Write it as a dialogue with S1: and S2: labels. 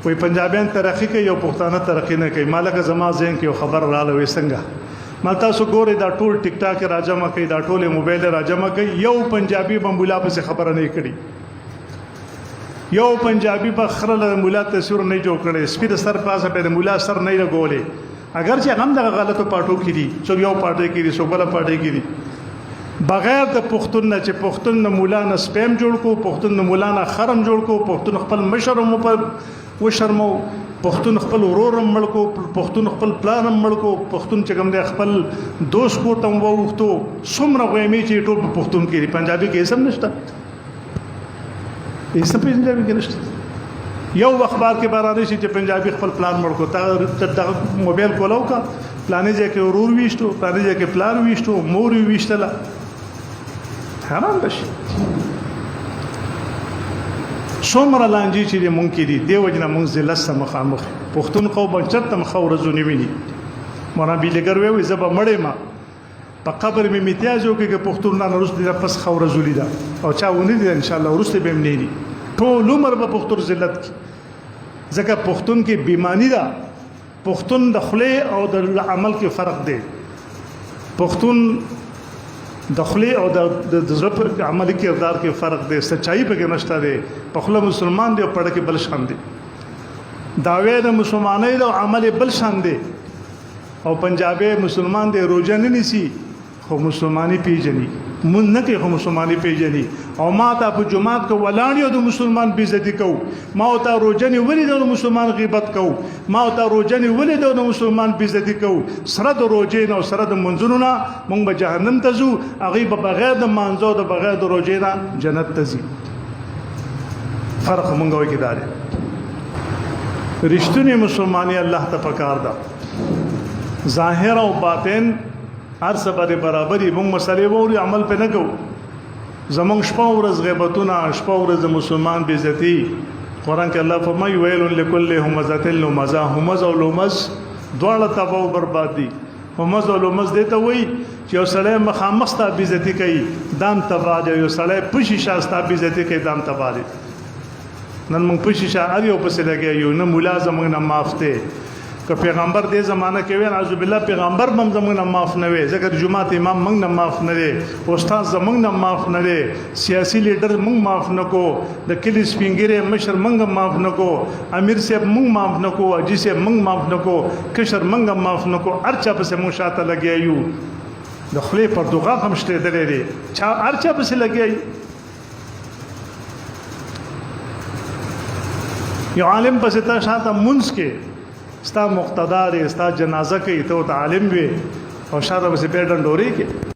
S1: وای پنجابیان ترقی کوي او پښتانه ترقی نه کوي. مالک زما ذهن کې خبر رااله وې څنګه مال تاسو ګوري دا ټول ټیک ټاک راجمه کوي دا ټول موبایل راجمه کوي یو پنجابي بمبولا په خبره نه کړي یو پنجابي په خره مولا تصویر نه جوړ کړي سپید سر پاسه په مولا سر نه لګولې اگر چې هم د غلطو پټو کړي څو یو پټي کړي څو بل پټي کړي بغیر د پښتون نه چې پښتون نه مولا نه سپیم جوړ کو پښتون نه مولا نه خرم جوړ کو پښتون خپل مشرم په وشرمو پښتون خپل ورورم مړکو پښتون خپل پلانم مړکو پښتون چې کوم دی خپل دوست کو تم ووختو څومره غوېمې چې ټول په پښتون کې پنجابي کې سم نشته یې سم پنجابي کې نشته یو اخبار کې بارانه شي چې پنجابي خپل پلان مړکو تا موبایل کولاو کا پلانې ځکه ورور ویشتو پلانې ځکه پلان ویشتو مور ویشتله حرام بشي څومره لانجې چې مونږ کې دي دی وجنه مونږ ذلت سره مخامخ پښتون قوم چرته مخاور زونی ویني مونا بیلګر وی زب مړې ما په قبر می امتیازو کې پښتون نه روس دي پس خور زولي دا او چا ونی دي ان شاء الله ورسته به مني دي ټول عمر په پښتون ذلت کې ځکه پښتون کې بیمانی ده پښتون د خله او د عمل کې فرق دی پښتون دخلی او د زړه عملی کردار کې فرق دی سچای په کې نشته دی په خله مسلمان دی او پړه کې بل شان دی داوی د مسلمانۍ د عمل بل شان دی او پنجابي مسلمان دی روزه نه نیسی خو مسلمانی پیژني مون نه کې خو مسلمانی پیژني او ما ته په جمعات کې ولاړیو د مسلمان بیزتی کو ما ته روزه نه ولې د مسلمان غیبت کو ما ته روزه نه ولې د مسلمان بیزتی کو سره د روزه نه سره د منځونو نه مونږ به جهنم ته ځو هغه به بغیر د مانځو د بغیر د روزه نه جنت ته ځي فرق مونږ وایي دا دی رښتونی مسلمانی الله ته پکار ده ظاهر او باطن هر څه باندې برابرۍ موږ مسلې ووري عمل په نه کوو زمونږ شپه ورځ غیبتونه شپه ورځ مسلمان بے عزتی قرآن کې الله فرمایي ویل لكل همزه لمزه همزه او لمز دواړه تباہ او برباد دي همزه او لمز دته وای چې یو سړی مخامخ ته بے عزتی کوي دام تباہ دی یو سړی پشي شاسته بے عزتی کوي دام تباہ دی نن موږ پشي شا اړیو پسې لګیو نه ملازم نه مافته که پیغمبر دې زمانہ کې وین اعوذ بالله پیغمبر هم زمونږ نه معاف نه وي ځکه جمعه امام موږ نه معاف نه دي استاد زمونږ نه معاف نه دي سیاسي لیډر موږ معاف نه کو د کلی سپینګری مشر موږ معاف نه کو امیر صاحب موږ معاف نه کو اجي صاحب موږ معاف نه کو کشر موږ معاف نه کو ارچا پسې موږ شاته لګیایو د خپل پر دوغه هم شته دلې چا ارچا پسې لګیایو یو عالم پسې تا شاته منځ کې ستا مقتدار ستا جنازه کوي ته عالم وي او شاته به په ډنډوري کې